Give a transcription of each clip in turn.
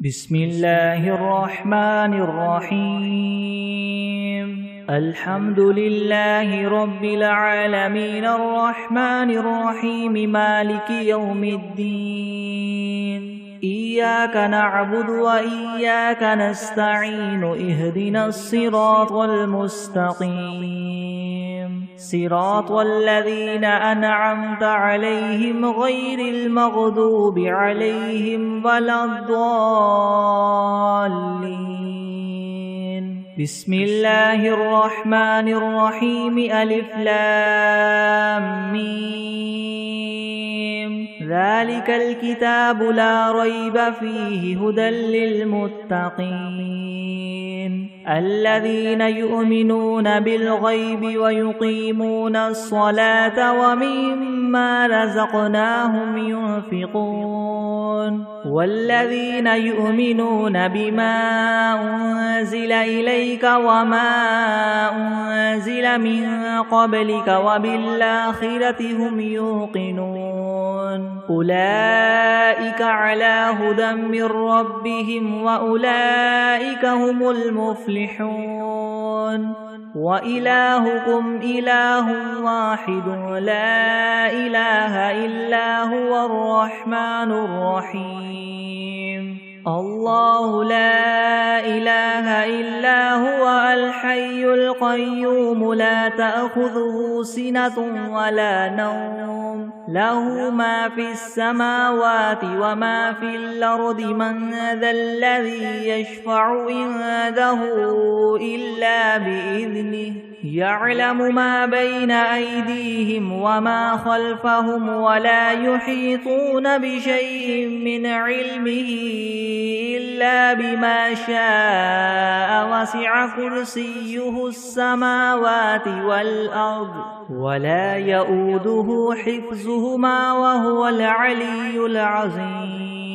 بسم الله الرحمن الرحيم الحمد لله رب العالمين الرحمن الرحيم مالك يوم الدين إياك نعبد وإياك نستعين اهدنا الصراط المستقيم صراط الذين أنعمت عليهم غير المغضوب عليهم ولا الضالين بسم الله الرحمن الرحيم ألف لام ميم ذلك الكتاب لا ريب فيه هدى للمتقين الذين يؤمنون بالغيب ويقيمون الصلاة ومما رزقناهم ينفقون والذين يؤمنون بما أنزل إليك وما أنزل من قبلك وبالآخرة هم يوقنون أولئك على هدى من ربهم وأولئك هم المفلحون وإلهكم إله واحد لا إله إلا هو الرحمن الرحيم الله لا إله إلا هو الحي القيوم لا تأخذه سنة ولا نوم له ما في السماوات وما في الأرض من ذا الذي يشفع عنده إلا بإذنه يعلم ما بين أيديهم وما خلفهم ولا يحيطون بشيء من علمه إلا بما شاء وسع كرسيه السماوات والأرض ولا يؤوده حفظهما وهو العلي العظيم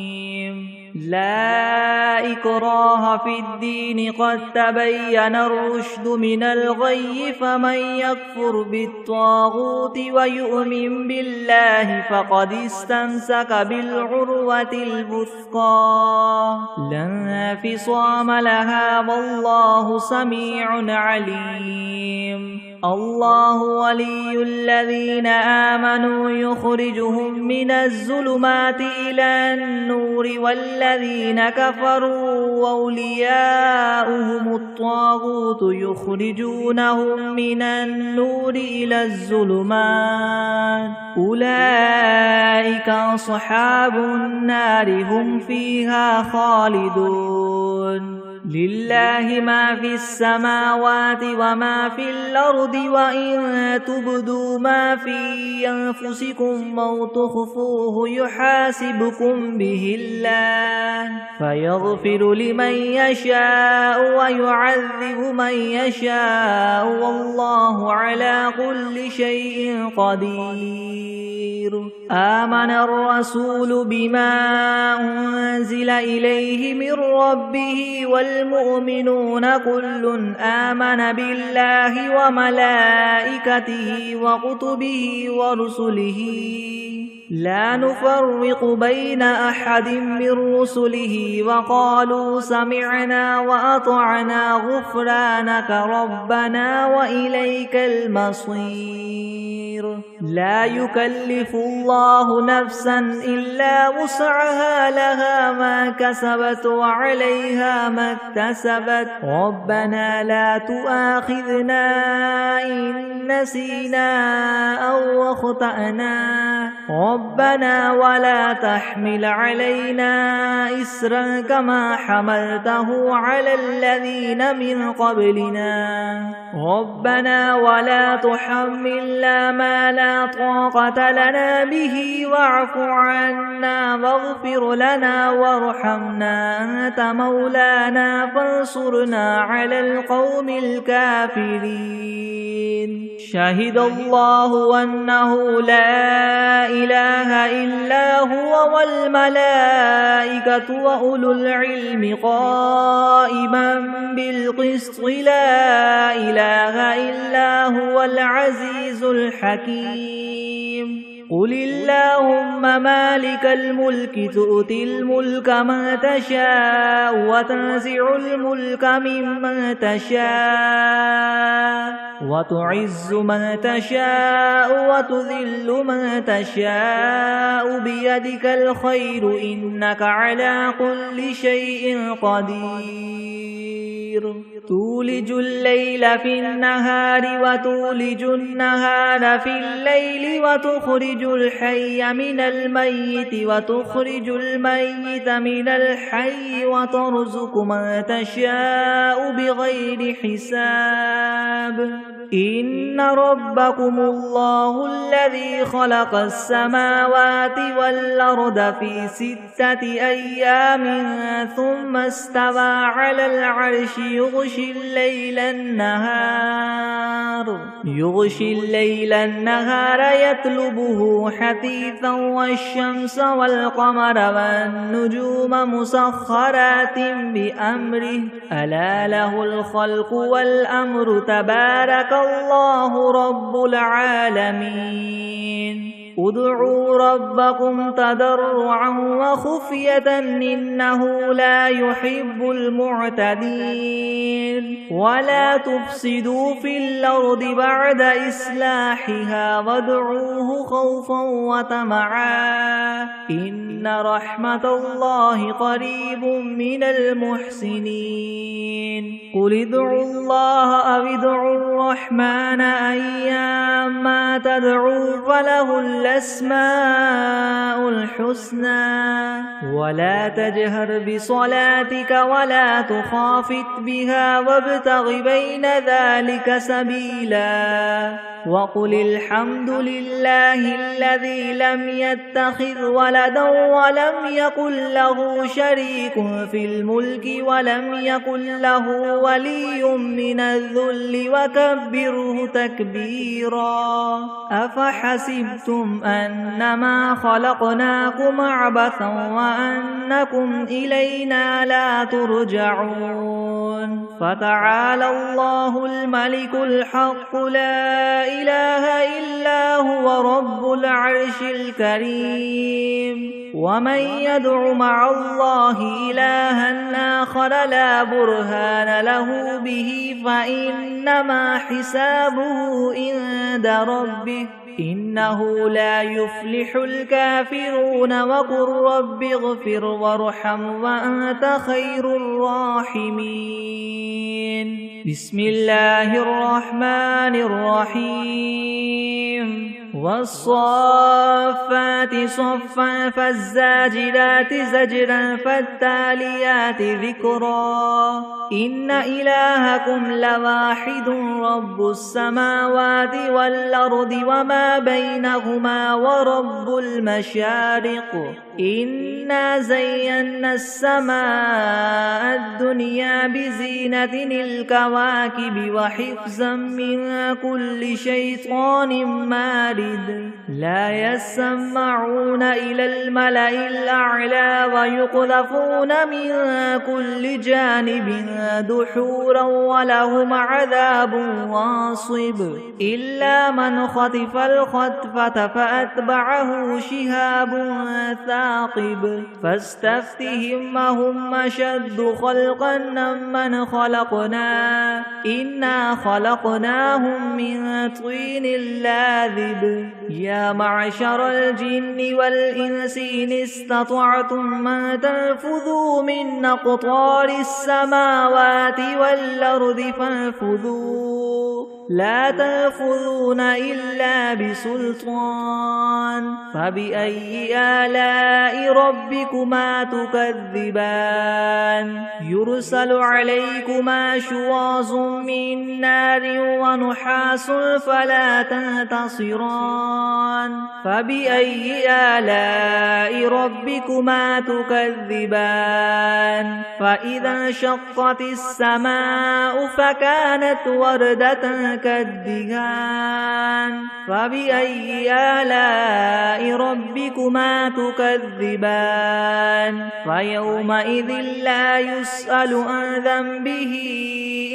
لا إكراه في الدين قد تبين الرشد من الغي فمن يكفر بالطاغوت ويؤمن بالله فقد استمسك بالعروة الوثقى لا انفصام لها والله سميع عليم الله ولي الذين آمنوا يخرجهم من الظلمات إلى النور والذين كفروا أولياؤهم الطاغوت يخرجونهم من النور إلى الظلمات أولئك أصحاب النار هم فيها خالدون لله ما في السماوات وما في الأرض وإن تبدوا ما في أنفسكم أو تخفوه يحاسبكم به الله فيغفر لمن يشاء ويعذب من يشاء والله على كل شيء قدير آمن الرسول بما أنزل إليه من ربه والمؤمنون كل آمن بالله وملائكته وكتبه ورسله لا نفرق بين أحد من رسله وقالوا سمعنا وأطعنا غفرانك ربنا وإليك المصير لا يكلف الله نفسا إلا وسعها لها ما كسبت وعليها ما اكتسبت ربنا لا تؤاخذنا إن نسينا أو أخطأنا ربنا ولا تحمل علينا إسرا كما حملته على الذين من قبلنا ربنا ولا تحملنا ما لا طاقة لنا به واعف عنا واغفر لنا وارحمنا أنت مولانا فانصرنا على القوم الكافرين شهد الله أنه لا إله إلا هو والملائكة وأولو العلم قائما بالقسط لا إله إلا هو العزيز الحكيم قل اللهم مالك الملك تؤتي الملك من تشاء وتنزع الملك ممن تشاء وتعز من تشاء وتذل من تشاء بيدك الخير إنك على كل شيء قدير تولج الليل في النهار وتولج النهار في الليل وتخرج الحي من الميت وتخرج الميت من الحي وترزق من تشاء بغير حساب إن ربكم الله الذي خلق السماوات والأرض في 6 أيام ثم استوى على العرش يغشي الليل النهار يطلبه حثيثا والشمس والقمر والنجوم مسخرات بأمره ألا له الخلق والأمر تبارك الله رب العالمين ادعوا ربكم تضرعا وخفية إنه لا يحب المعتدين ولا تفسدوا في الأرض بعد إصلاحها وادعوه خوفا وطمعا إن رحمة الله قريب من المحسنين قل ادعوا الله أو ادعوا الرحمن أيما تدعوا فله الأسماء الحسنى ولا تجهر بصلاتك ولا تخافت بها وابتغ بين ذلك سبيلا وقل الحمد لله الذي لم يتخذ ولدا ولم يكن له شريك في الملك ولم يكن له ولي من الذل وكبره تكبيرا أفحسبتم أنما خلقناكم عبثا وأنكم إلينا لا ترجعون فتعالى الله الملك الحق لا إله إلا هو رب العرش الكريم ومن يدع مع الله إلها آخر لا برهان له به فإنما حسابه عند ربه إنه لا يفلح الكافرون وقل رب اغفر وارحم وأنت خير الراحمين بسم الله الرحمن الرحيم والصافات صفا فالزاجرات زجرا فالتاليات ذكرا إن إلهكم لواحد رب السماوات والأرض وما بينهما ورب المشارق إنا زينا السماء الدنيا بزينة الكواكب وحفظا من كل شيطان مارد لا يسمعون إلى الملأ الأعلى ويقذفون من كل جانب دحورا ولهم عذاب واصب إلا من خطف الخطفة فأتبعه شهاب ثاقب فاستفتهم أهم أشد خلقا ممن خلقنا إنا خلقناهم من طين لاذب يا معشر الجن والإنس إن استطعتم أن تنفذوا من أقطار السماوات والأرض فانفذوا لا تنفذون إلا بسلطان فبأي آلاء ربكما تكذبان يرسل عليكما شواظ من نار ونحاس فلا تنتصران فبأي آلاء ربكما تكذبان فإذا انشقت السماء فكانت وردة كالدهان فبأي آلاء ربكما تكذبان فيومئذ لا يسأل عن ذنبه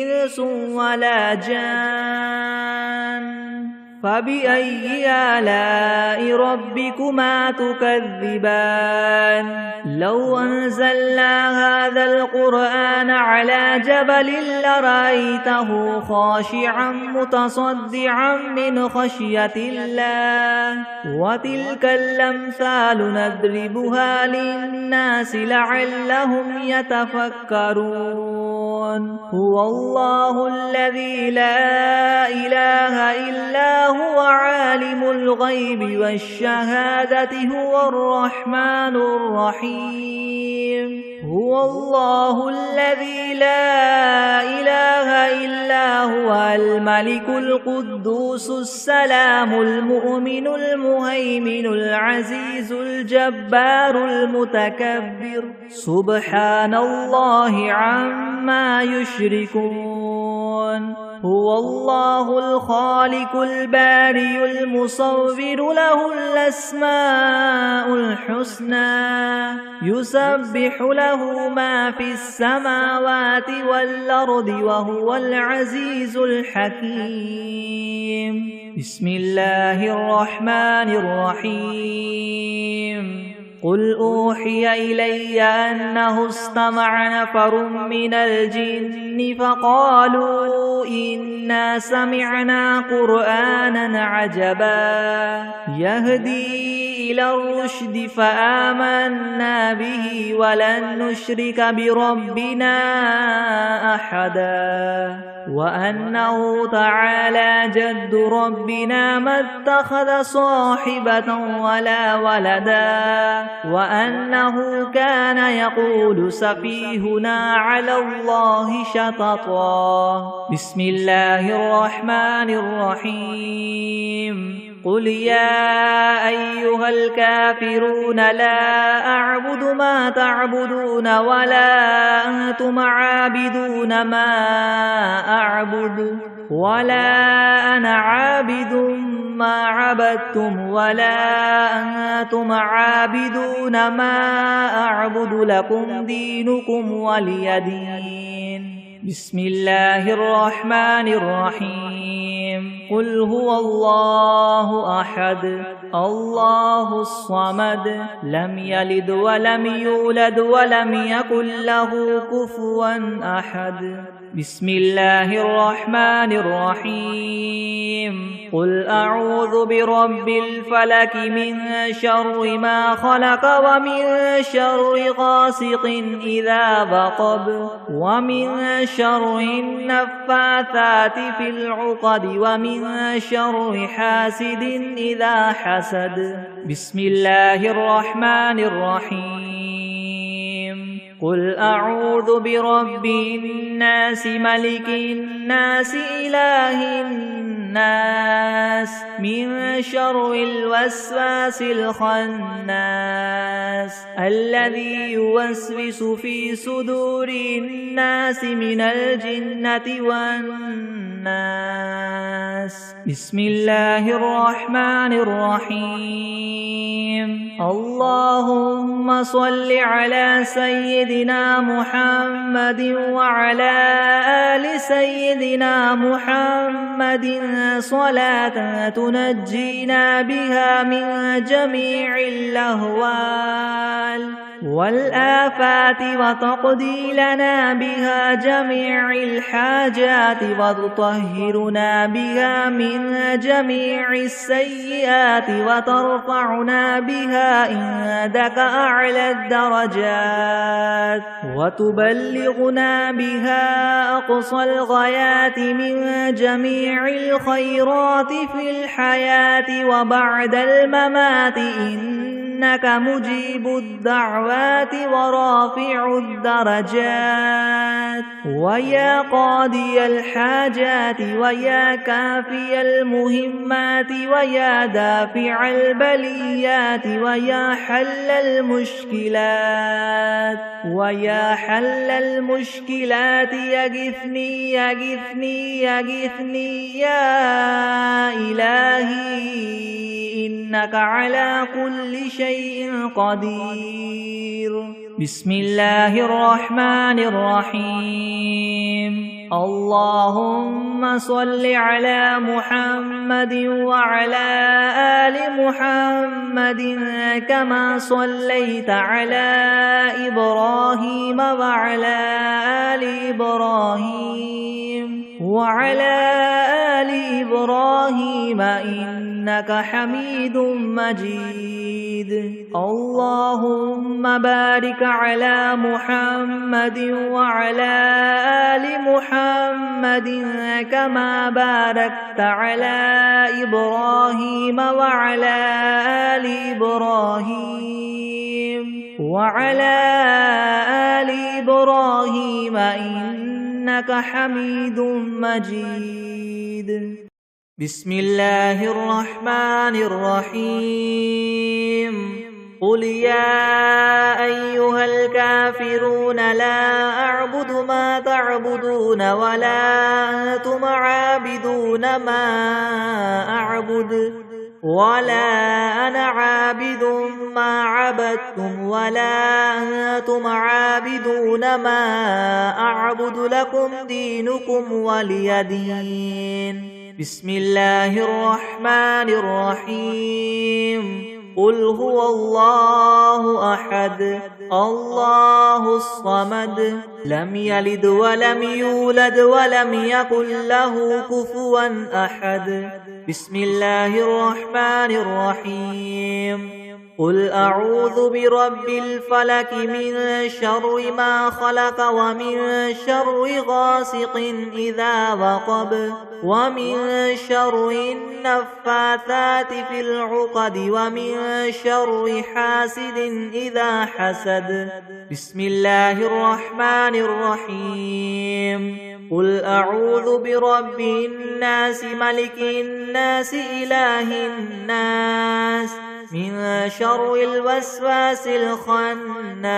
إنس ولا جان فبأي آلاء ربكما تكذبان لو أنزلنا هذا القرآن على جبل لرأيته خاشعا متصدعا من خشية الله وتلك الأمثال نضربها للناس لعلهم يتفكرون هو الله الذي لا إله إلا هو عالم الغيب والشهادة هو الرحمن الرحيم هو الله الذي لا إله إلا هو الملك القدوس السلام المؤمن المهيمن العزيز الجبار المتكبر سبحان الله عما يشركون هو الله الخالق البارئ المصور له الأسماء الحسنى يسبح له ما في السماوات والأرض وهو العزيز الحكيم بسم الله الرحمن الرحيم قل أوحي إلي أنه استمع نفر من الجن فقالوا إنا سمعنا قرآنا عجبا يهدي إلى الرشد فآمنا به ولن نشرك بربنا أحدا وأنه تعالى جد ربنا ما اتخذ صاحبة ولا ولدا وأنه كان يقول سفيهنا على الله شططا بسم الله الرحمن الرحيم قل يا أيها الكافرون لا أعبد ما تعبدون ولا أنتم عابدون ما أعبد ولا أنا عابد ما عبدتم ولا أنتم عابدون ما أعبد لكم دينكم ولي دين بسم الله الرحمن الرحيم قل هو الله أحد الله الصمد لم يلد ولم يولد ولم يكن له كفوا أحد بسم الله الرحمن الرحيم قل أعوذ برب الفلك من شر ما خلق ومن شر غاسق إذا وقب ومن شر النفاثات في العقد ومن شر حاسد إذا حسد بسم الله الرحمن الرحيم قل أعوذ برب الناس ملك الناس إله الناس من شر الوسواس الخناس الذي يوسوس في صدور الناس من الجنة والناس بسم الله الرحمن الرحيم اللهم صل على سيدنا محمد وعلى آل سيدنا محمد صلاة تنجينا بها من جميع الأهوال والآفات وتقضي لنا بها جميع الحاجات وتطهرنا بها من جميع السيئات وترفعنا بها عندك أعلى الدرجات وتبلغنا بها أقصى الغايات من جميع الخيرات في الحياة وبعد الممات إنك مجيب الدعوات ورافع الدرجات ويا قاضي الحاجات ويا كافي المهمات ويا دافع البليات ويا حل المشكلات ويا حل المشكلات يغثني يغثني يغثني يا إلهي إنك على كل شيء قدير بسم الله الرحمن الرحيم اللهم صل على محمد وعلى آل محمد كما صليت على إبراهيم وعلى آل وعلى آل إبراهيم إنك حميد مجيد اللهم بارك على محمد وعلى آل محمد كما باركت على إبراهيم وعلى آل وعلى آل إبراهيم إنك حميد مجيد بسم الله الرحمن الرحيم قل يا أيها الكافرون لا أعبد ما تعبدون ولا أنتم عابدون ما أعبد ولا أنا عابد ما عبدتم ولا أنتم عابدون ما أعبد لكم دينكم ولي دين بسم الله الرحمن الرحيم قل هو الله أحد الله الصمد لم يلد ولم يولد ولم يكن له كفوا أحد بسم الله الرحمن الرحيم قل أعوذ برب الفلك من شر ما خلق ومن شر غاسق إذا وقب ومن شر النفاثات في العقد ومن شر حاسد إذا حسد بسم الله الرحمن الرحيم قل أعوذ برب الناس ملك الناس إله الناس من شر الوسواس الخناس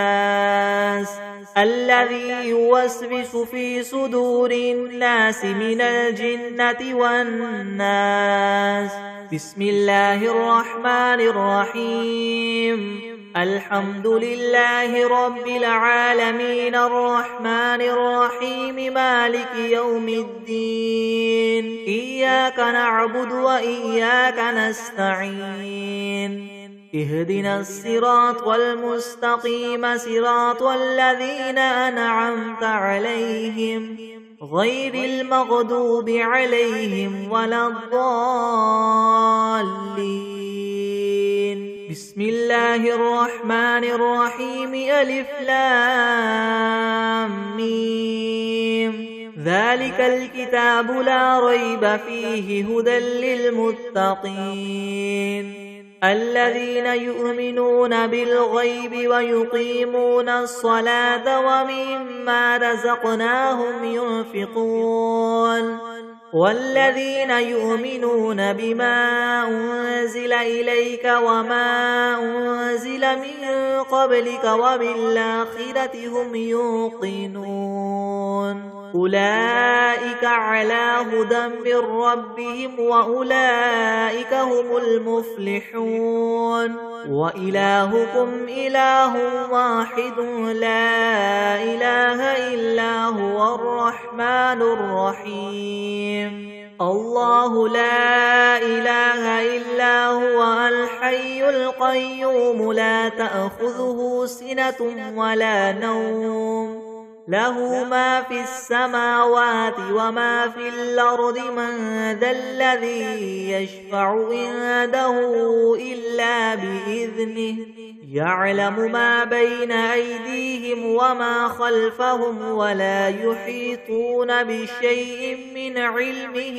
الذي يوسوس في صدور الناس من الجنة والناس بسم الله الرحمن الرحيم الحمد لله رب العالمين الرحمن الرحيم مالك يوم الدين إياك نعبد وإياك نستعين اهدنا الصراط المستقيم صراط الذين أنعمت عليهم غير المغضوب عليهم ولا الضالين بسم الله الرحمن الرحيم ألف لام ميم ذلك الكتاب لا ريب فيه هدى للمتقين الذين يؤمنون بالغيب ويقيمون الصلاة ومما رزقناهم ينفقون والذين يؤمنون بما أنزل إليك وما أنزل من قبلك وبالآخرة هم يوقنون أولئك على هدى من ربهم وأولئك هم المفلحون وإلهكم إله واحد لا إله إلا هو الرحمن الرحيم الله لا إله إلا هو الحي القيوم لا تأخذه سنة ولا نوم له ما في السماوات وما في الأرض من ذا الذي يشفع عنده إلا بإذنه يعلم ما بين أيديهم وما خلفهم ولا يحيطون بشيء من علمه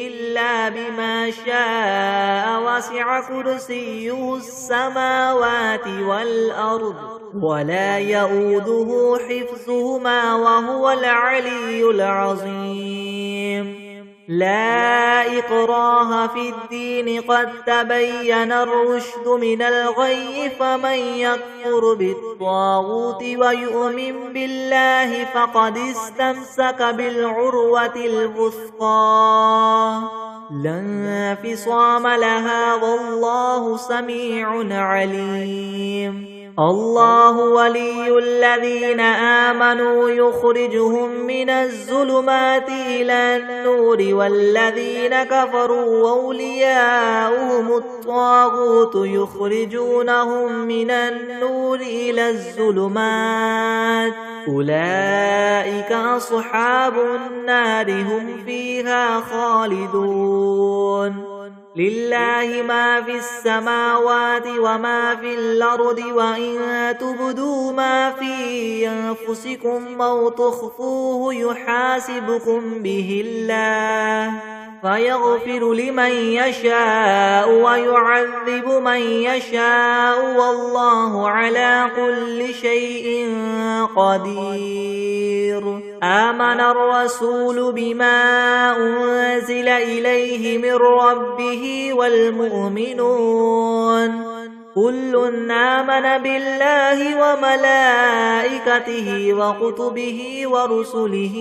إلا بما شاء وسع كرسيه السماوات والأرض ولا يؤوده حفظهما وهو العلي العظيم لا إكراه في الدين قد تبين الرشد من الغي فمن يكفر بالطاغوت ويؤمن بالله فقد استمسك بالعروة الوثقى لا انفصام لها والله سميع عليم الله ولي الذين آمنوا يخرجهم من الظلمات إلى النور والذين كفروا أولياؤهم الطاغوت يخرجونهم من النور إلى الظلمات أولئك أصحاب النار هم فيها خالدون لله ما في السماوات وما في الأرض وإن تبدوا ما في أنفسكم أو تخفوه يحاسبكم به الله فيغفر لمن يشاء ويعذب من يشاء والله على كل شيء قدير آمن الرسول بما أنزل إليه من ربه والمؤمنون كل آمن بالله وملائكته وكتبه ورسله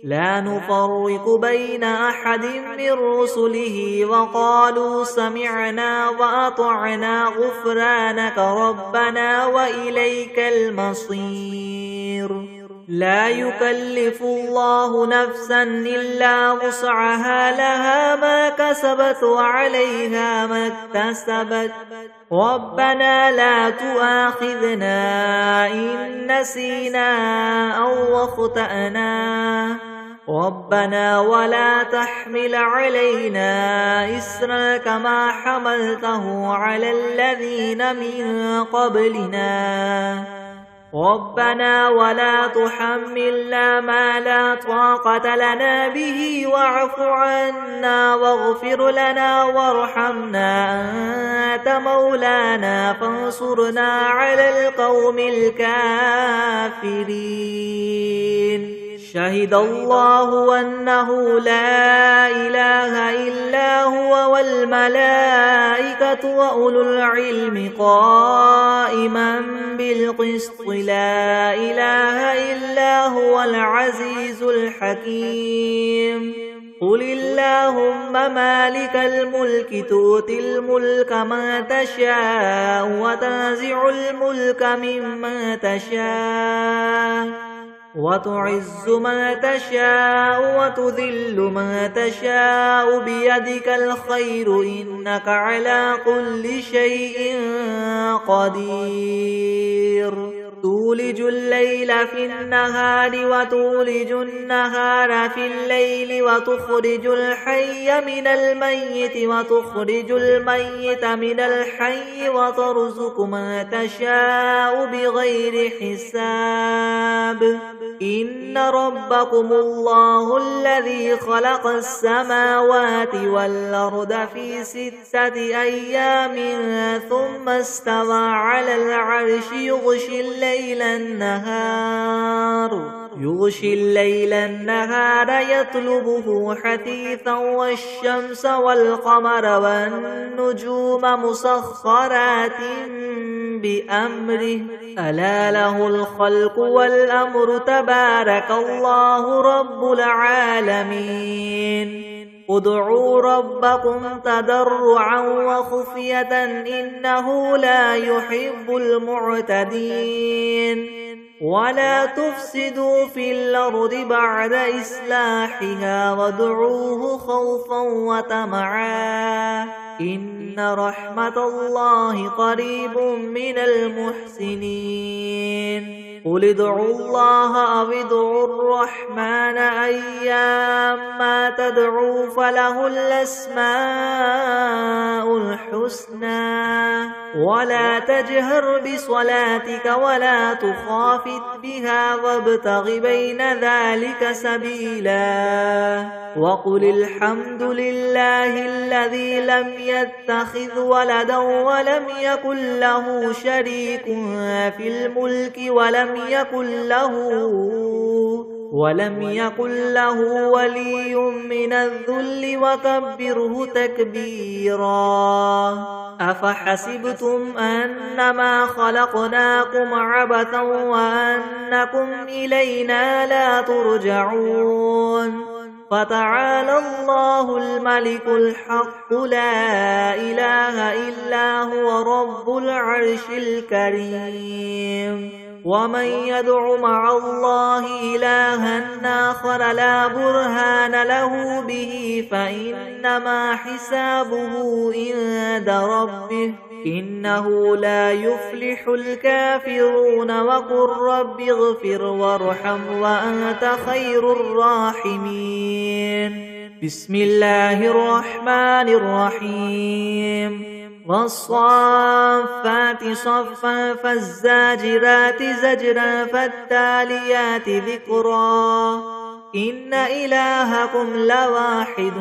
لا نفرق بين أحد من رسله وقالوا سمعنا وأطعنا غفرانك ربنا وإليك المصير لا يكلف الله نفسا إلا وسعها لها ما كسبت وعليها ما اكتسبت ربنا لا تؤاخذنا إن نسينا أو أخطأنا ربنا ولا تحمل علينا إسرا كما حملته على الذين من قبلنا ربنا ولا تحملنا ما لا طاقة لنا به واعف عنا واغفر لنا وارحمنا أنت مولانا فانصرنا على القوم الكافرين شهد الله أنه لا إله إلا هو والملائكة وأولو العلم قائما بالقسط لا إله إلا هو العزيز الحكيم قل اللهم مالك الملك تؤتي الملك من تشاء وتنزع الملك ممن تشاء وتعز من تشاء وتذل من تشاء بيدك الخير إنك على كل شيء قدير تولج الليل في النهار وتولج النهار في الليل وتخرج الحي من الميت وتخرج الميت من الحي وترزق من تشاء بغير حساب إن ربكم الله الذي خلق السماوات والأرض في 6 أيام ثم استوى على العرش يغشي الليل النهار يطلبه حثيثا والشمس والقمر والنجوم مسخرات بأمره ألا له الخلق والأمر تبارك الله رب العالمين ادعوا ربكم تضرعا وخفية إنه لا يحب المعتدين ولا تفسدوا في الأرض بعد إصلاحها وادعوه خوفا وطمعا إن رحمة الله قريب من المحسنين قل ادعوا الله أو ادعوا الرحمن أيما تدعوا فله الأسماء الحسنى ولا تجهر بصلاتك ولا تخافت بها وابتغ بين ذلك سبيلا وقل الحمد لله الذي لم يتخذ ولدا ولم يكن له شريك في الملك ولم يكن له ولي من الذل وكبره تكبيرا أفحسبتم أنما خلقناكم عبثا وأنكم إلينا لا ترجعون فتعالى الله الملك الحق لا إله إلا هو رب العرش الكريم. ومن يدع مع الله إلها آخر لا برهان له به فإنما حسابه عند ربه إنه لا يفلح الكافرون. وقل رب اغفر وارحم وأنت خير الراحمين. بسم الله الرحمن الرحيم. والصافات صفا فالزاجرات زجرا فالتاليات ذكرا. إن إلهكم لواحد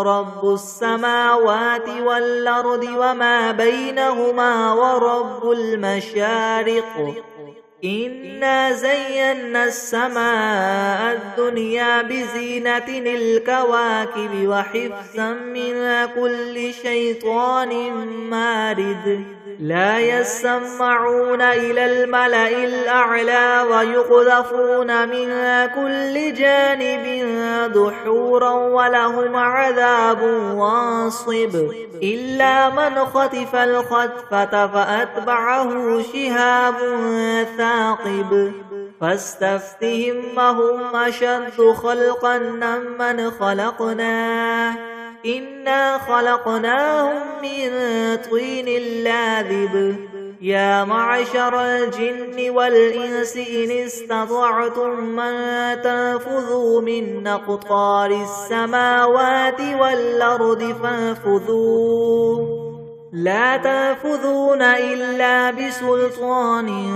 رب السماوات والأرض وما بينهما ورب المشارق. إنا زينا السماء الدنيا بزينة الكواكب وحفظا من كل شيطان مارد. لا يسمعون إلى الملأ الأعلى ويقذفون من كل جانب دحورا ولهم عذاب واصب. إلا من خطف الخطفة فأتبعه شهاب ثاقب. فاستفتهم هم أشد خلقا ممن خلقنا إنا خلقناهم من طين لاذب. يا معشر الجن والإنس إن استطعتم من تنفذوا من أقطار السماوات والأرض فانفذوا لا تنفذون إلا بسلطان.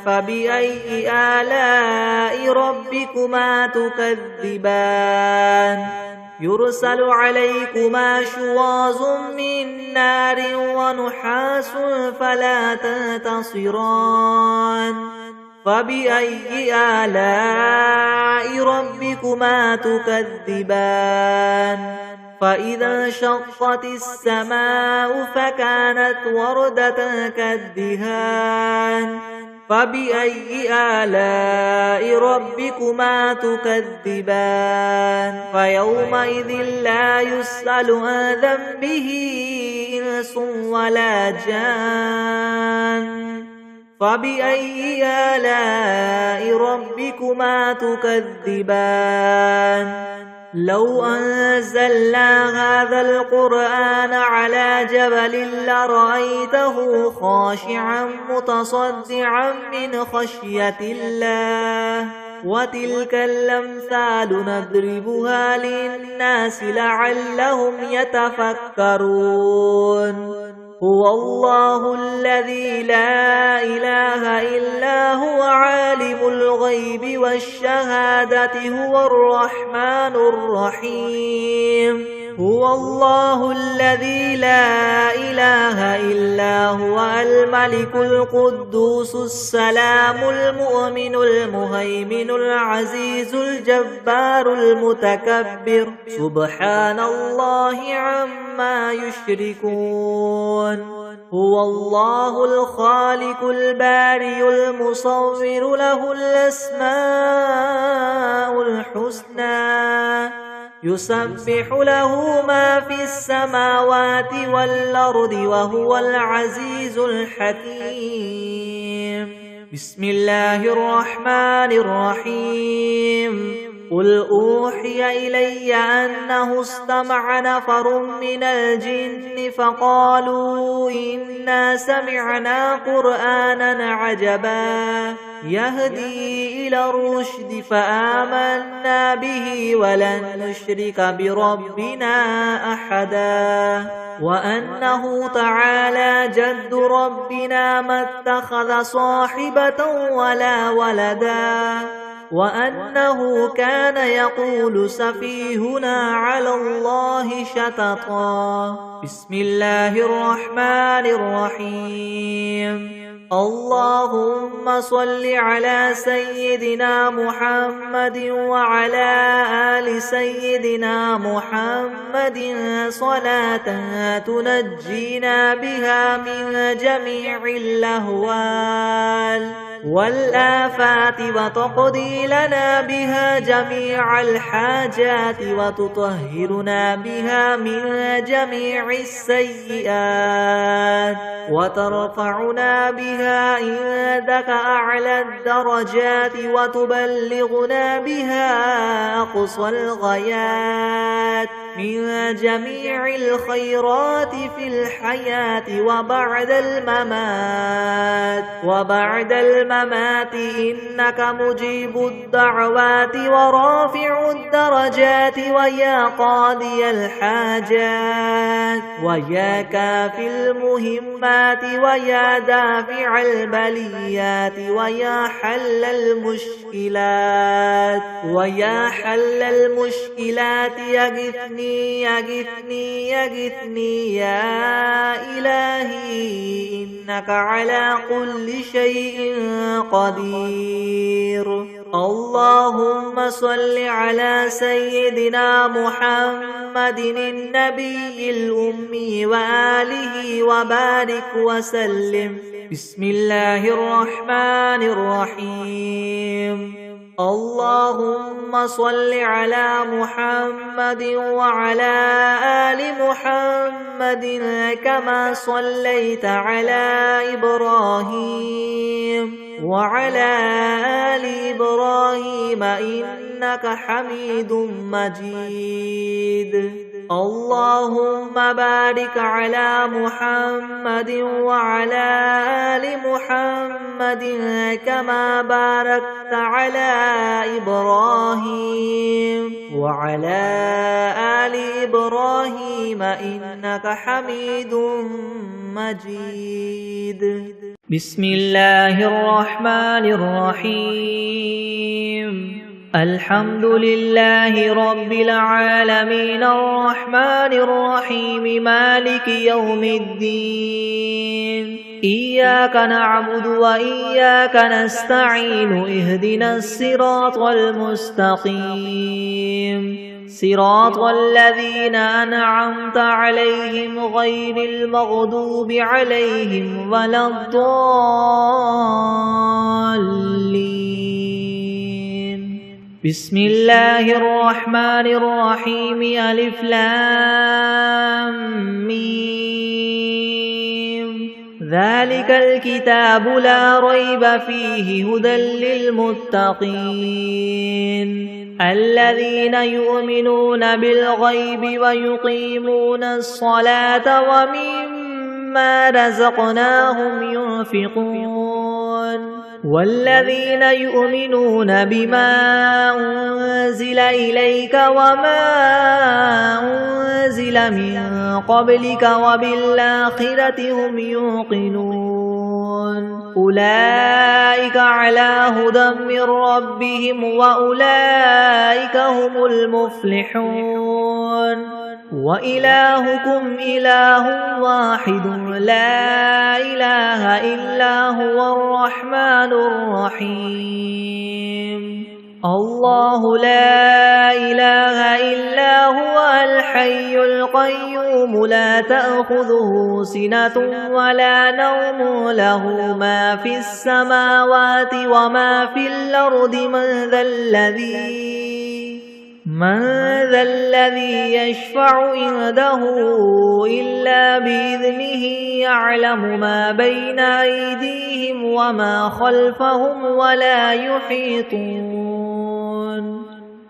فبأي آلاء ربكما تكذبان. يرسل عليكما شواظ من نار ونحاس فلا تنتصران. فبأي آلاء ربكما تكذبان. فإذا انشقت السماء فكانت وردة كالدهان. فبأي آلاء ربكما تكذبان. فيومئذ لا يسأل عن ذنبه إنس ولا جان. فبأي آلاء ربكما تكذبان. لو أنزلنا هذا القرآن على جبل لرأيته خاشعا متصدعا من خشية الله. وتلك الأمثال نضربها للناس لعلهم يتفكرون. هو الله الذي لا إله إلا هو عالم الغيب والشهادة هو الرحمن الرحيم. هو الله الذي لا إله إلا هو الملك القدوس السلام المؤمن المهيمن العزيز الجبار المتكبر. سبحان الله عما يشركون. هو الله الخالق البارئ المصور له الأسماء الحسنى. يسبح له ما في السماوات والأرض وهو العزيز الحكيم. بسم الله الرحمن الرحيم. قل أوحي إلي أنه استمع نفر من الجن فقالوا إنا سمعنا قرآنا عجبا يهدي إلى الرشد فآمنا به ولن نشرك بربنا أحدا. وأنه تعالى جد ربنا ما اتخذ صاحبة ولا ولدا. وأنه كان يقول سفيهنا على الله شططا. بسم الله الرحمن الرحيم. اللهم صل على سيدنا محمد وعلى آل سيدنا محمد صلاة تنجينا بها من جميع الأهوال والآفات وتقضي لنا بها جميع الحاجات وتطهرنا بها من جميع السيئات وترفعنا بها عندك أعلى الدرجات وتبلغنا بها أقصى الغايات من جميع الخيرات في الحياة وبعد الممات إنك مجيب الدعوات ورافع الدرجات ويا قاضي الحاجات ويا كافي المهمات ويا دافع البليات ويا حل المشكلات يغثني يا إلهي إنك على كل شيء قدير. اللهم صل على سيدنا محمد النبي الأمي وآله وبارك وسلم. بسم الله الرحمن الرحيم. اللهم صل على محمد وعلى آل محمد كما صليت على إبراهيم وعلى آل إبراهيم إنك حميد مجيد. اللهم بارك على محمد وعلى آل محمد كما باركت على إبراهيم وعلى آل إبراهيم إنك حميد مجيد. بسم الله الرحمن الرحيم. الحمد لله رب العالمين الرحمن الرحيم مالك يوم الدين. إياك نعبد وإياك نستعين اهدنا الصراط المستقيم صراط الذين أنعمت عليهم غير المغضوب عليهم ولا الضالين. بسم الله الرحمن الرحيم. ألف لام ميم. ذلك الكتاب لا ريب فيه هدى للمتقين الذين يؤمنون بالغيب ويقيمون الصلاة ومما رزقناهم ينفقون والذين يؤمنون بما أنزل إليك وما أنزل من قبلك وبالآخرة هم يوقنون أولئك على هدى من ربهم وأولئك هم المفلحون. وإلهكم إله واحد لا إله إلا هو الرحمن الرحيم. الله لا إله إلا هو الحي القيوم لا تأخذه سنة ولا نوم له ما في السماوات وما في الأرض من ذا الذي يشفع عنده إلا بإذنه يعلم ما بين أيديهم وما خلفهم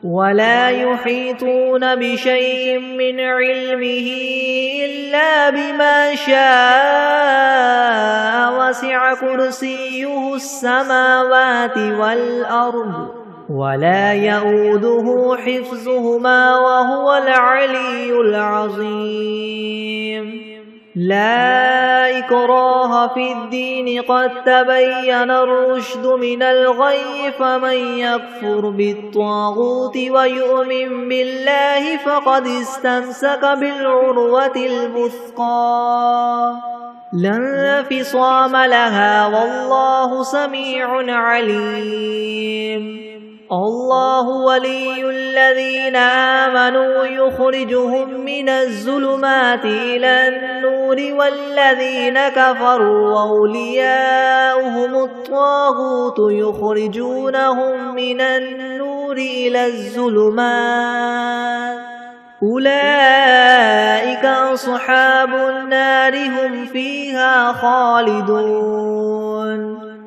ولا يحيطون بشيء من علمه إلا بما شاء وسع كرسيه السماوات والأرض ولا يؤوده حفظهما وهو العلي العظيم. لا إكراه في الدين قد تبين الرشد من الغي فمن يكفر بالطاغوت ويؤمن بالله فقد استمسك بالعروة الوثقى لا انفصام لها والله سميع عليم. الله ولي الذين آمنوا يخرجهم من الظلمات إلى النور النور والذين كفروا أولياؤهم الطاغوت يخرجونهم من النور إلى الظلمات أولئك أصحاب النار هم فيها خالدون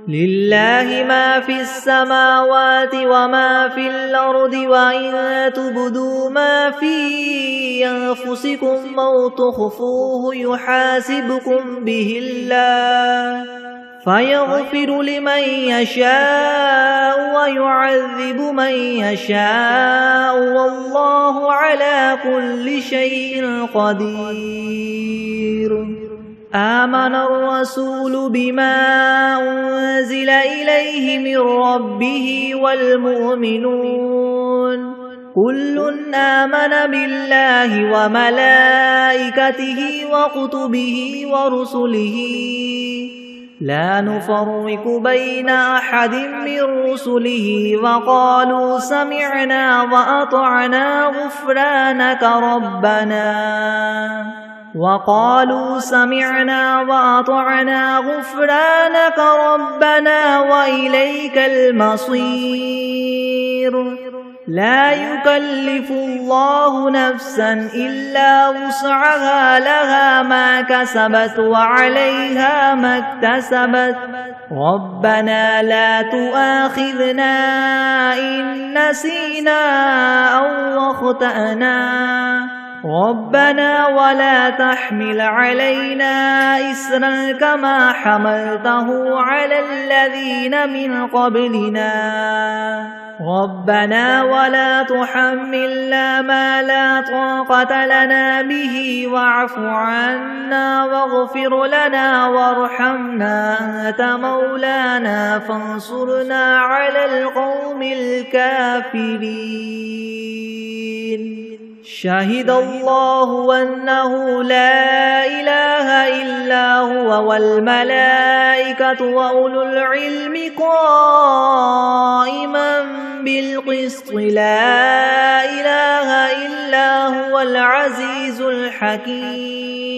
لله ما في السماوات وما في الأرض وإن تبدوا ما في أنفسكم أو تخفوه يحاسبكم به الله فيغفر لمن يشاء ويعذب من يشاء والله على كل شيء قدير آمن الرسول بما أنزل إليه من ربه والمؤمنون كل آمن بالله وملائكته وكتبه ورسله لا نفرق بين أحد من رسله وقالوا سمعنا وأطعنا غفرانك ربنا وإليك المصير لا يكلف الله نفسا إلا وسعها لها ما كسبت وعليها ما اكتسبت ربنا لا تؤاخذنا إن نسينا أو أخطأنا ربنا ولا تحمل علينا إسرا كما حملته على الذين من قبلنا ربنا ولا تحملنا ما لا طاقة لنا به واعف عنا واغفر لنا وارحمنا أنت مولانا فانصرنا على القوم الكافرين شهد الله أنه لا إله إلا هو والملائكة وأولو العلم قائما بالقسط لا إله إلا هو العزيز الحكيم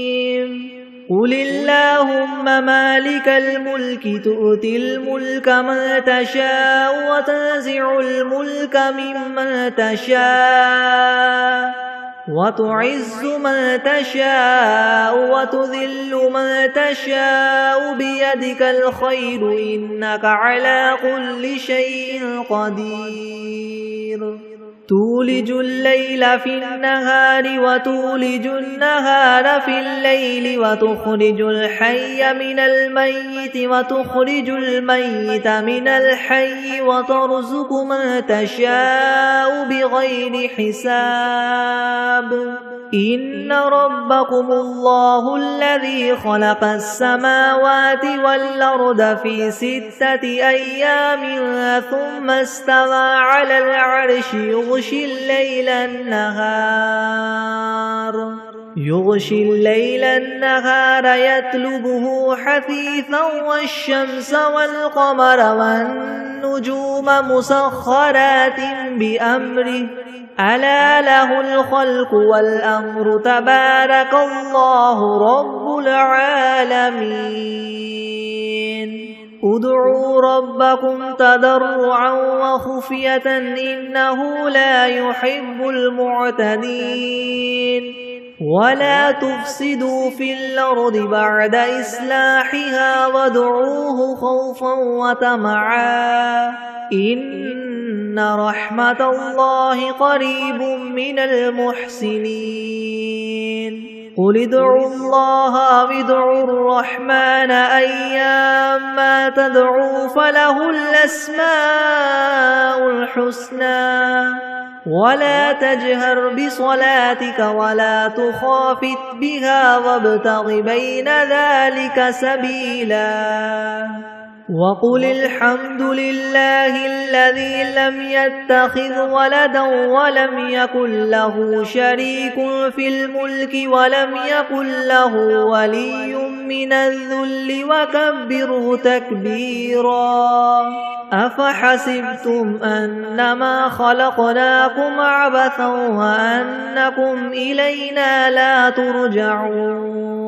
قل اللهم مالك الملك تؤتي الملك من تشاء وتنزع الملك ممن تشاء وتعز من تشاء وتذل من تشاء بيدك الخير إنك على كل شيء قدير تولج الليل في النهار وتولج النهار في الليل وتخرج الحي من الميت وتخرج الميت من الحي وترزق من تشاء بغير حساب إن ربكم الله الذي خلق السماوات والأرض في 6 أيام ثم استوى على العرش يغشي الليل النهار يطلبه حثيثا والشمس والقمر والنجوم مسخرات بأمره ألا له الخلق والأمر تبارك الله رب العالمين ادعوا ربكم تضرعا وخفية إنه لا يحب المعتدين ولا تفسدوا في الأرض بعد إصلاحها وادعوه خوفا وطمعا إن رحمة الله قريب من المحسنين قل ادعوا الله وادعوا الرحمن أيما تدعوا فله الأسماء الحسنى ولا تجهر بصلاتك ولا تخافت بها وابتغ بين ذلك سبيلا وقل الحمد لله الذي لم يتخذ ولدا ولم يكن له شريك في الملك ولم يكن له ولي من الذل وكبره تكبيرا أفحسبتم أنما خلقناكم عبثا وأنكم إلينا لا ترجعون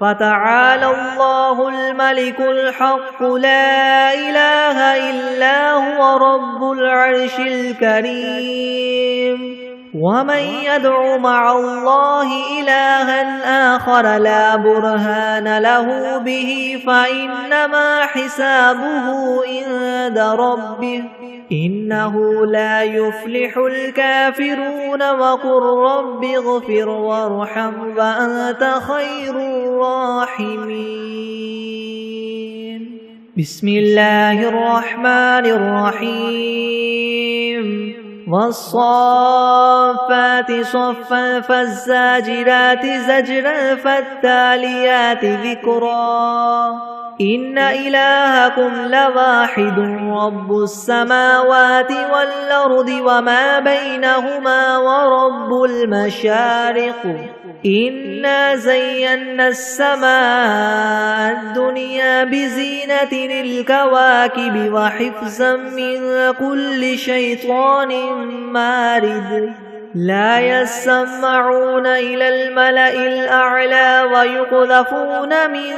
فتعالى الله الملك الحق لا إله إلا هو رب العرش الكريم ومن يدع مع الله إلها آخر لا برهان له به فإنما حسابه عند ربه إنه لا يفلح الكافرون وقل رب اغفر وارحم وأنت خير الراحمين بسم الله الرحمن الرحيم والصافات صفا فالزاجرات زجرا فالتاليات ذكرا إن إلهكم لواحد رب السماوات والأرض وما بينهما ورب المشارق إنا زينا السماء الدنيا بزينة الكواكب وحفظا من كل شيطان مارد لا يسمعون إلى الملأ الأعلى ويقذفون من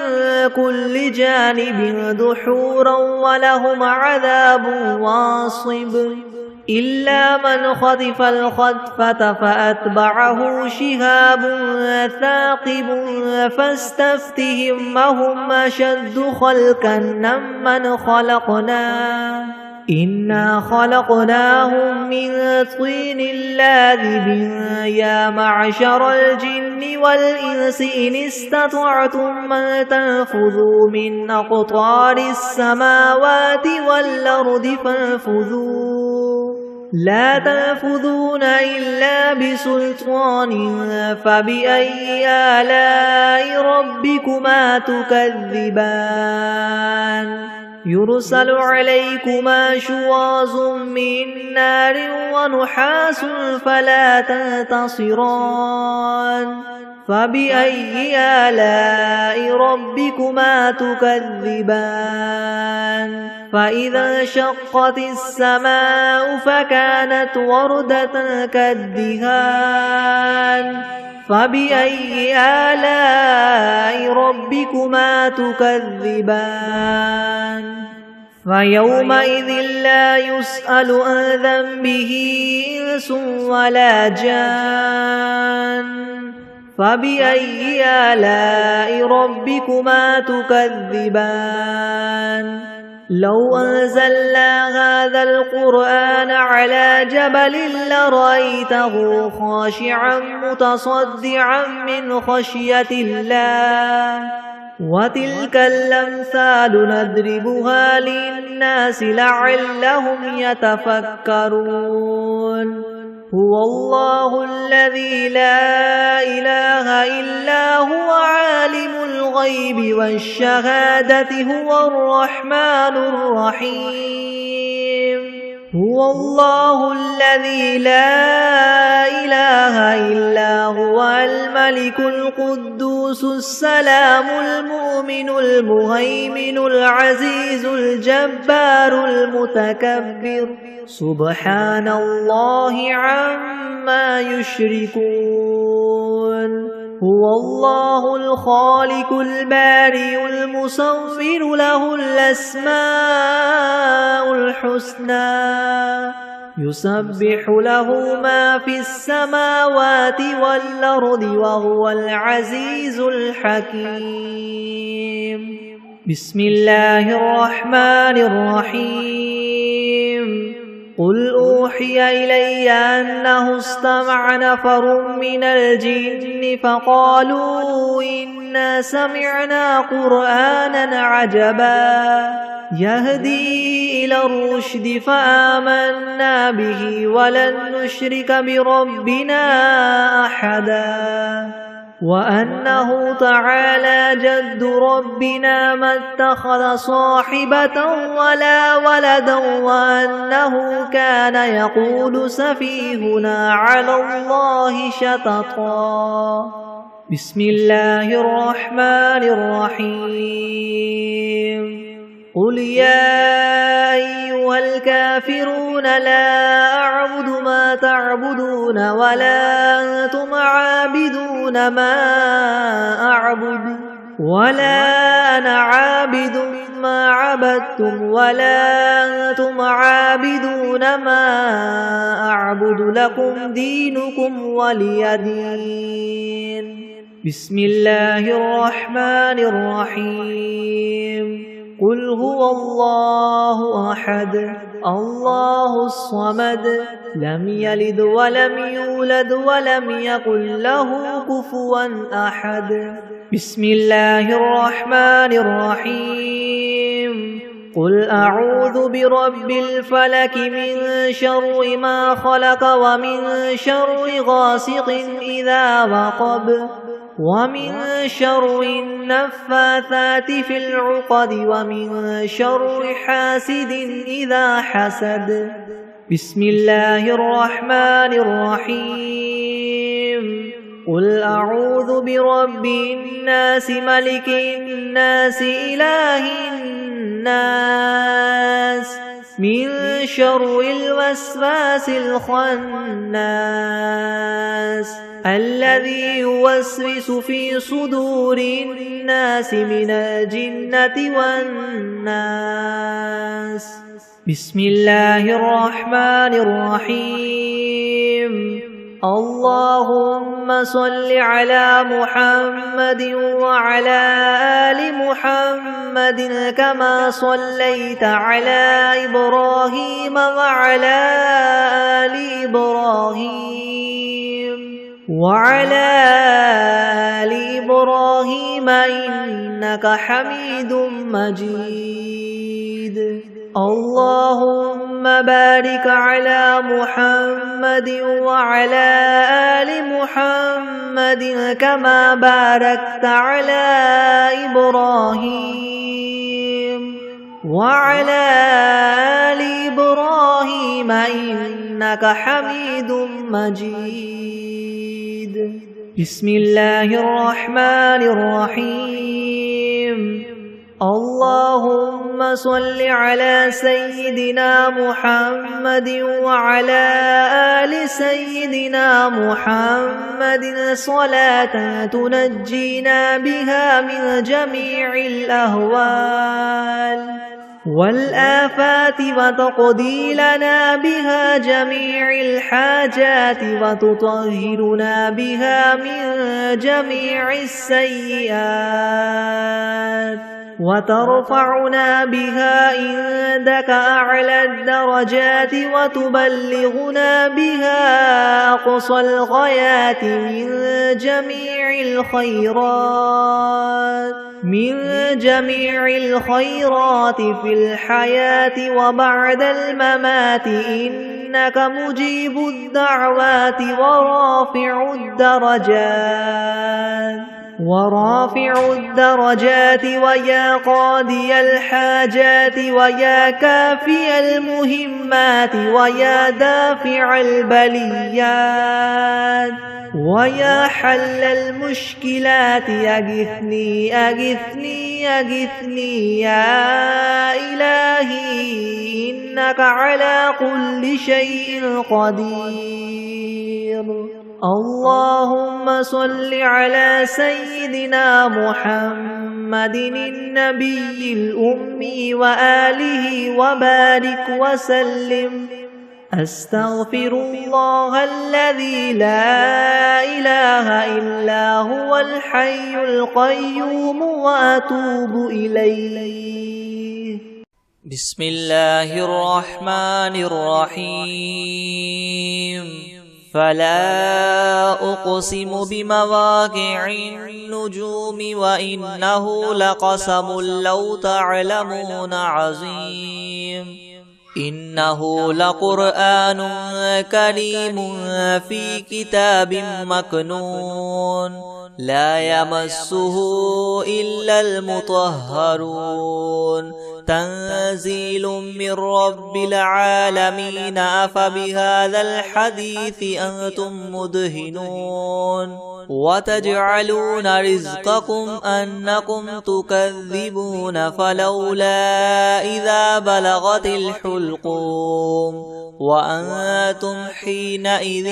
كل جانب دحورا ولهم عذاب واصب إلا من خطف الخطفة فأتبعه شهاب ثاقب فاستفتهم أهم أشد خلقا ممن خلقنا إنا خلقناهم من طين لاذب يا معشر الجن والإنس إن استطعتم أن تنفذوا من أقطار السماوات والأرض فانفذوا لا تنفذون إلا بسلطان فبأي آلاء ربكما تكذبان يرسل عليكما شواظ من نار ونحاس فلا تنتصران فبأي آلاء ربكما تكذبان فإذا انشقت السماء فكانت وردة كالدهان فبأي آلاء ربكما تكذبان فيومئذ لا يسأل عن ذنبه إنس ولا جان فبأي آلاء ربكما تكذبان لو أنزلنا هذا القرآن على جبل لرأيته خاشعا متصدعا من خشية الله وتلك الأمثال نضربها للناس لعلهم يتفكرون هو الله الذي لا إله إلا هو عالم الغيب والشهادة هو الرحمن الرحيم هو الله الذي لا إله إلا هو الملك القدوس السلام المؤمن المهيمن العزيز الجبار المتكبر سبحان الله عما يشركون هو الله الخالق البارئ المصور له الأسماء الحسنى يسبح له ما في السماوات والأرض وهو العزيز الحكيم بسم الله الرحمن الرحيم قل أوحي إلي أنه استمع نفر من الجن فقالوا إنا سمعنا قرآنا عجبا يهدي إلى الرشد فآمنا به ولن نشرك بربنا أحدا وأنه تعالى جد ربنا ما اتخذ صاحبة ولا ولدا وأنه كان يقول سفيهنا على الله شططا بسم الله الرحمن الرحيم قل يا أيها الكافرون لا أعبد ما تعبدون ولا أنتم عابدون ما أعبد ولا أنا عابد ما عبدتم ولا أنتم عابدون ما أعبد لكم دينكم ولي دين. بسم الله الرحمن الرحيم. قل هو الله أحد الله الصمد لم يلد ولم يولد ولم يكن له كفوا أحد. بسم الله الرحمن الرحيم. قل أعوذ برب الفلك من شر ما خلق ومن شر غاسق إذا وقب ومن شر النفاثات في العقد ومن شر حاسد إذا حسد. بسم الله الرحمن الرحيم. قل أعوذ برب الناس ملك الناس إله الناس من شر الوسواس الخناس الذي يوسوس في صدور الناس من الجنة والناس. بسم الله الرحمن الرحيم. اللهم صل على محمد وعلى آل محمد كما صليت على إبراهيم وعلى آل إبراهيم إنك حميد مجيد. اللهم بارك على محمد وعلى آل محمد كما باركت على إبراهيم وعلى آل إبراهيم إنك حميد مجيد. بسم الله الرحمن الرحيم. اللهم صل على سيدنا محمد وعلى آل سيدنا محمد صلاة تنجينا بها من جميع الأهوال والآفات وتقضي لنا بها جميع الحاجات وتطهرنا بها من جميع السيئات وترفعنا بها عندك أعلى الدرجات وتبلغنا بها أقصى الغايات من جميع الخيرات في الحياة وبعد الممات إنك مجيب الدعوات ورافع الدرجات ويا قاضي الحاجات ويا كافي المهمات ويا دافع البليات ويا حل المشكلات أغثني أغثني أغثني يا إلهي إنك على كل شيء قدير. اللهم صل على سيدنا محمد النبي الأمي وآله وبارك وسلم. أستغفر الله الذي لا إله إلا هو الحي القيوم وأتوب إليه. بسم الله الرحمن الرحيم. فلا أقسم بمواقع النجوم وإنه لقسم لو تعلمون عظيم. إنه لقرآن كريم في كتاب مكنون لا يمسه إلا المطهرون تنزيل من رب العالمين أفبهذا الحديث أنتم مدهنون وتجعلون رزقكم أنكم تكذبون فلولا إذا بلغت الحلقوم وأنتم حينئذ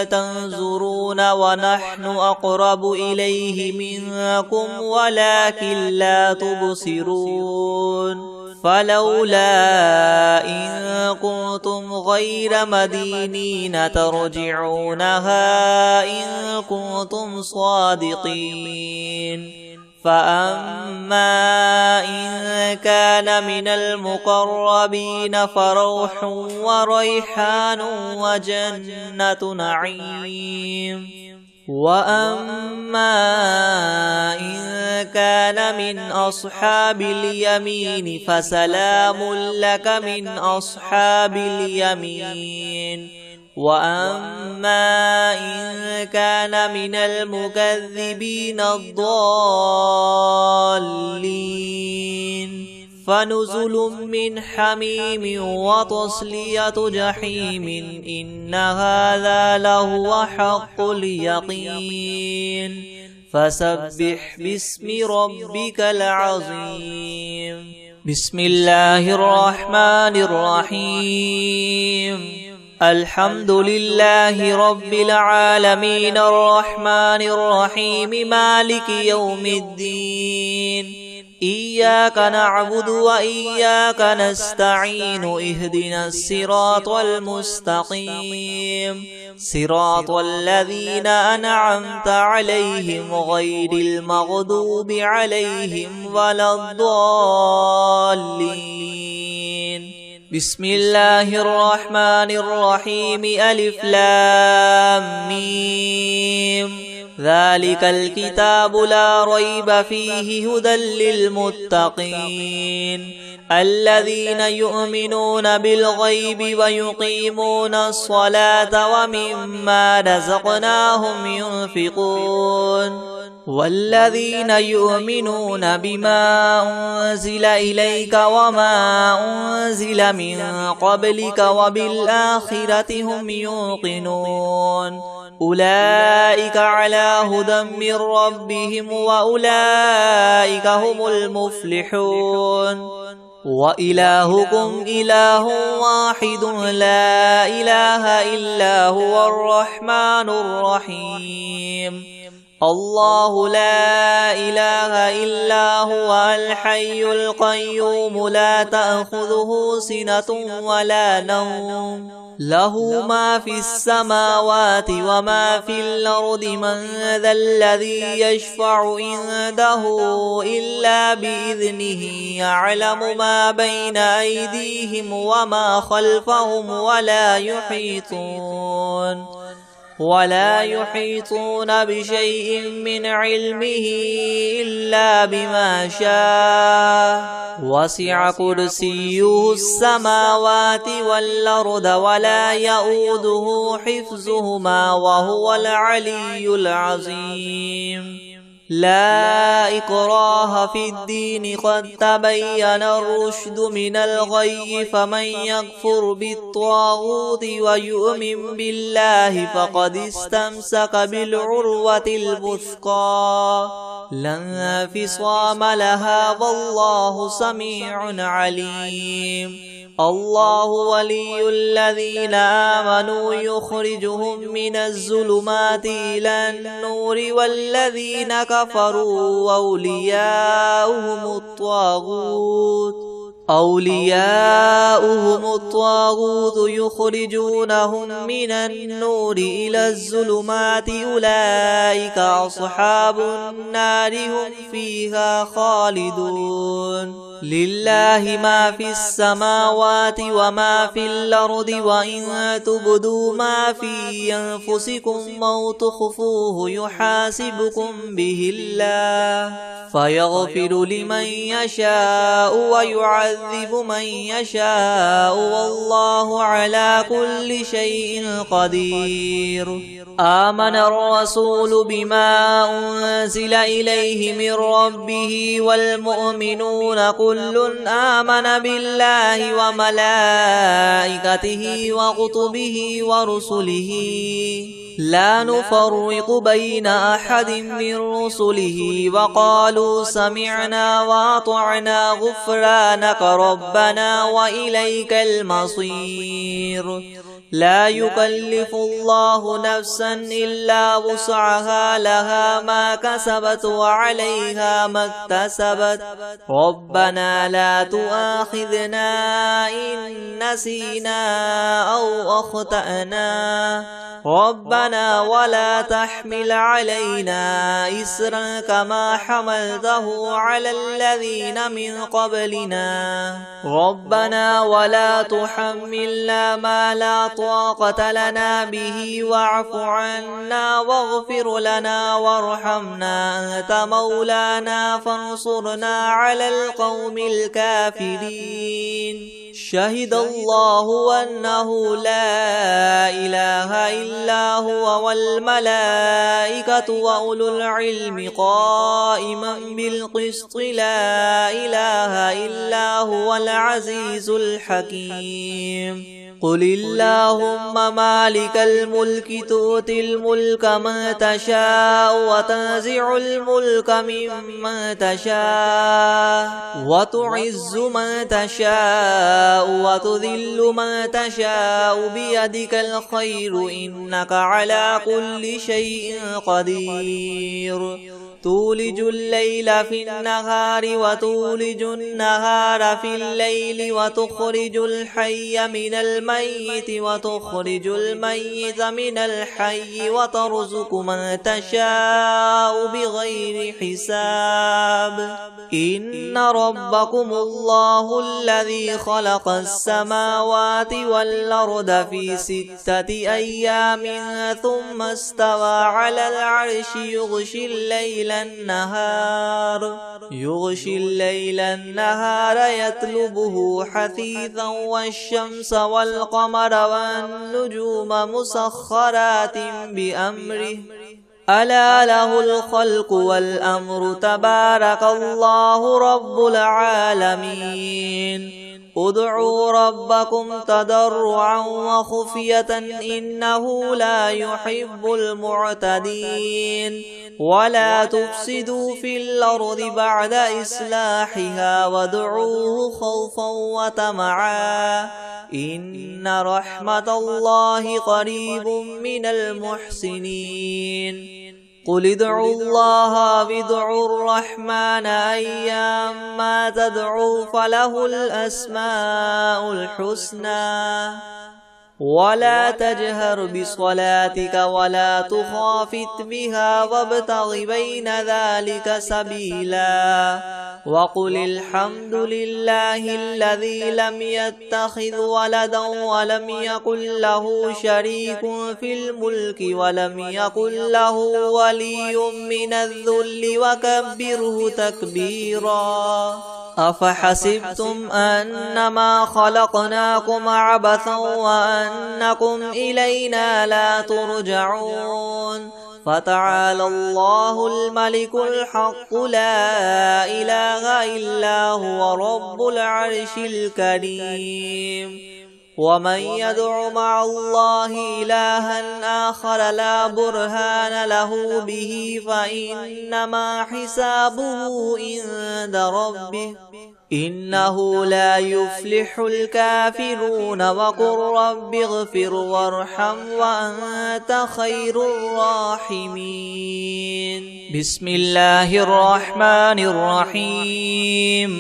تنظرون ونحن أقرب إليه منكم ولكن لا تبصرون فلولا إن كنتم غير مدينين ترجعونها إن كنتم صادقين فأما إن كان من المقربين فروح وريحان وجنة نعيم وأما إن كان من أصحاب اليمين فسلام لك من أصحاب اليمين وأما إن كان من المكذبين الضالين فنزل من حميم وتصلية جحيم إن هذا لهو حق اليقين فسبح باسم ربك العظيم بسم الله الرحمن الرحيم الحمد لله رب العالمين الرحمن الرحيم مالك يوم الدين إياك نعبد وإياك نستعين اهدنا الصراط المستقيم صراط الذين أنعمت عليهم غير المغضوب عليهم ولا الضالين بسم الله الرحمن الرحيم ألف لام ميم ذلك الكتاب لا ريب فيه هدى للمتقين الذين يؤمنون بالغيب ويقيمون الصلاة ومما رزقناهم ينفقون والذين يؤمنون بما أنزل إليك وما أنزل من قبلك وبالآخرة هم يوقنون أولئك على هدى من ربهم وأولئك هم المفلحون وإلهكم إله واحد لا إله إلا هو الرحمن الرحيم الله لا إله إلا هو الحي القيوم لا تأخذه سنة ولا نوم له ما في السماوات وما في الأرض من ذا الذي يشفع عنده إلا بإذنه يعلم ما بين أيديهم وما خلفهم ولا يحيطون بشيء من علمه إلا بما شاء وسع كرسيه السماوات والأرض ولا يؤوده حفظهما وهو العلي العظيم لا إكراه في الدين قد تبين الرشد من الغي فمن يكفر بالطاغوت ويؤمن بالله فقد استمسك بالعروة الوثقى لا انفصام لها والله سميع عليم الله ولي الذين آمنوا يخرجهم من الظلمات إلى النور والذين كفروا أولياؤهم الطاغوت يخرجونهم من النور إلى الظلمات أولئك أصحاب النار هم فيها خالدون لله ما في السماوات وما في الأرض وإن تبدوا ما في أنفسكم أو تخفوه يحاسبكم به الله فيغفر لمن يشاء ويعذب من يشاء والله على كل شيء قدير. آمن الرسول بما أنزل إليه من ربه والمؤمنون كل آمن بالله وملائكته وكتبه ورسله لا نفرق بين أحد من رسله وقالوا سمعنا وأطعنا غفرانك ربنا وإليك المصير. لا يكلف الله نفسا إلا وسعها لها ما كسبت وعليها ما اكتسبت ربنا لا تؤاخذنا إن نسينا أو أخطأنا ربنا ولا تحمل علينا إسرا كما حملته على الذين من قبلنا ربنا ولا تحملنا ما لا طاقة لنا به واعف عنا واغفر لنا وارحمنا أنت مولانا فانصرنا على القوم الكافرين. شهد الله أنه لا إله إلا هو والملائكة وأولو العلم قائما بالقسط لا إله إلا هو العزيز الحكيم. قل اللهم مالك الملك تؤتي الملك من تشاء وتنزع الملك ممن تشاء وتعز من تشاء وتذل من تشاء بيدك الخير إنك على كل شيء قدير. تولج الليل في النهار وتولج النهار في الليل وتخرج الحي من الميت وتخرج الميت من الحي وترزق من تشاء بغير حساب. إن ربكم الله الذي خلق السماوات والأرض في 6 أيام ثم استوى على العرش يغشي الليل النهار يطلبه حثيثا والشمس والقمر والنجوم مسخرات بأمره ألا له الخلق والأمر تبارك الله رب العالمين. ادعوا ربكم تضرعا وخفية إنه لا يحب المعتدين. ولا تفسدوا في الأرض بعد إصلاحها وادعوه خوفا وطمعا إن رحمة الله قريب من المحسنين. قل ادعوا الله وادعوا الرحمن أيما تدعوا فله الأسماء الحسنى. ولا تجهر بصلاتك ولا تخافت بها وابتغ بين ذلك سبيلا. وقل الحمد لله الذي لم يتخذ ولدا ولم يكن له شريك في الملك ولم يكن له ولي من الذل وكبره تكبيرا. أفحسبتم أنما خلقناكم عبثا وأنكم إلينا لا ترجعون. فتعالى الله الملك الحق لا إله إلا هو رب العرش الكريم. ومن يدع مع الله إلها آخر لا برهان له به فإنما حسابه عند ربه إنه لا يفلح الكافرون. وقل رب اغفر وارحم وأنت خير الراحمين. بسم الله الرحمن الرحيم.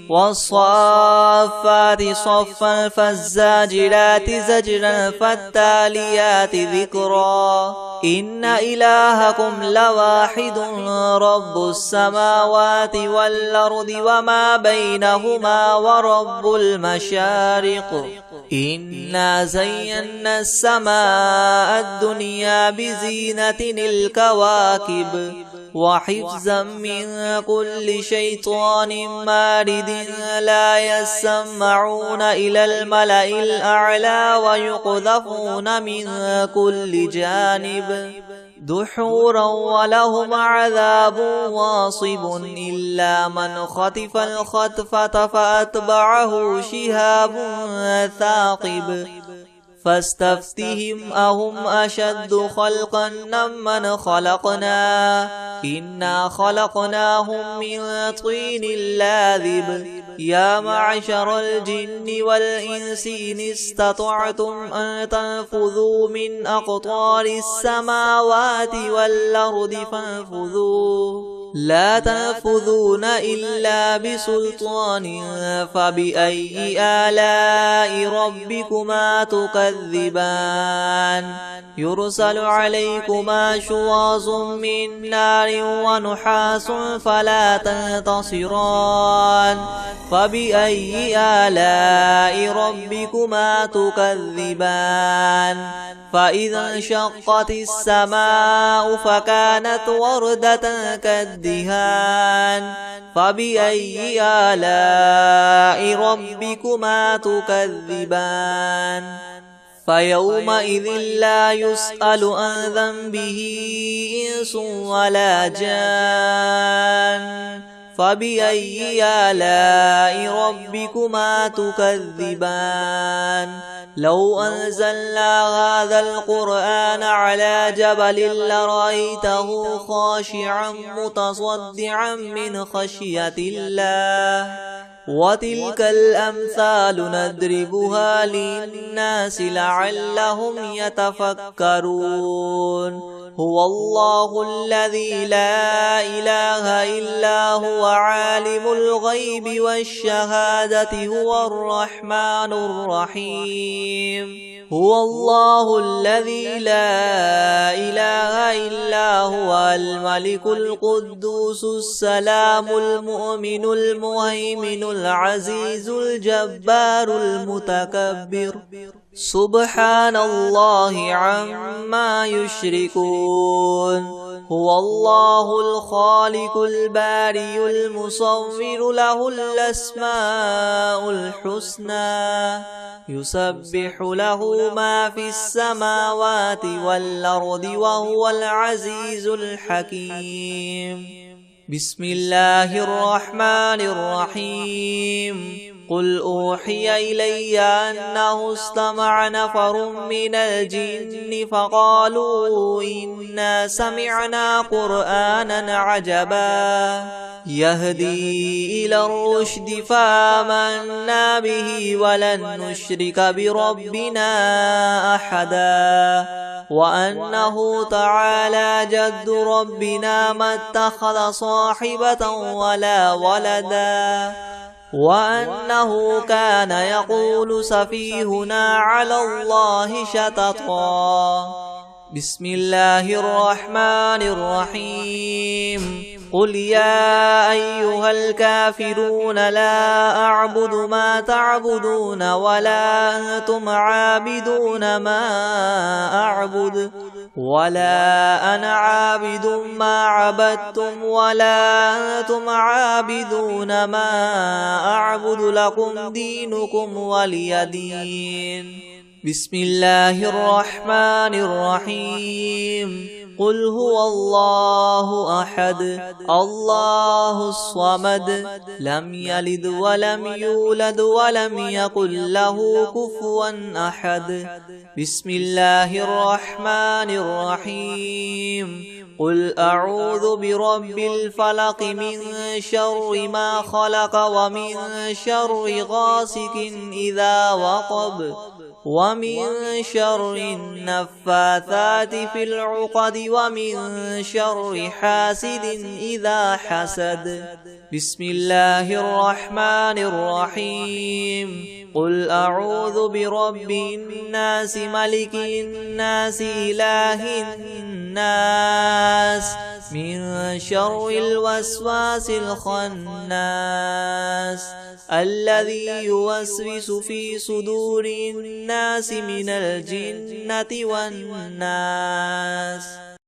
والصافات صفا فالزاجرات زجرا فالتاليات ذكرا إن إلهكم لواحد رب السماوات والأرض وما بينهما ورب المشارق إنا زينا السماء الدنيا بزينة الكواكب وحفظا من كل شيطان مارد لا يسمعون إلى الملأ الأعلى ويقذفون من كل جانب دحورا ولهم عذاب واصب إلا من خطف الخطفة فأتبعه شهاب ثاقب فاستفتهم أهم أشد خلقا ممن خلقنا إنا خلقناهم من طين لاذب يا معشر الجن والإنس إن استطعتم أن تنفذوا من أقطار السماوات والأرض فانفذوا لا تنفذون إلا بسلطان فبأي آلاء ربكما تكذبان يرسل عليكما شواظ من نار ونحاس فلا تنتصران فبأي آلاء ربكما تكذبان فإذا انشقت السماء فكانت وردة كالدهان فبأي آلاء ربكما تكذبان فيومئذ لا يسأل عن ذنبه إنس ولا جان فبأي آلاء ربكما تكذبان لو أنزلنا هذا القرآن على جبل لرأيته خاشعا متصدعا من خشية الله وتلك الأمثال نضربها للناس لعلهم يتفكرون هو الله الذي لا إله إلا هو عالم الغيب والشهادة هو الرحمن الرحيم هو الله الذي لا إله إلا هو الملك القدوس السلام المؤمن المهيمن العزيز الجبار المتكبر سبحان الله عما يشركون هو الله الخالق البارئ المصور له الأسماء الحسنى يسبح له ما في السماوات والأرض وهو العزيز الحكيم بسم الله الرحمن الرحيم قل أوحي إلي أنه استمع نفر من الجن فقالوا إنا سمعنا قرآنا عجبا يهدي إلى الرشد فآمنا به ولن نشرك بربنا أحدا وأنه تعالى جد ربنا ما اتخذ صاحبة ولا ولدا وأنه كان يقول سفيهنا على الله شططا بسم الله الرحمن الرحيم قل يا أيها الكافرون لا أعبد ما تعبدون ولا أنتم عابدون ما أعبد ولا أنا عابد ما عبدتم ولا أنتم عابدون ما أعبد لكم دينكم ولي دين بسم الله الرحمن الرحيم قل هو الله أحد الله الصمد لم يلد ولم يولد ولم يكن له كفوا أحد بسم الله الرحمن الرحيم قل أعوذ برب الفلق من شر ما خلق ومن شر غاسق إذا وقب ومن شر النفاثات في العقد ومن شر حاسد إذا حسد. بسم الله الرحمن الرحيم. قل أعوذ برب الناس ملك الناس إله الناس من شر الوسواس الخناس الذي يوسوس في صدور الناس من الجنة والناس.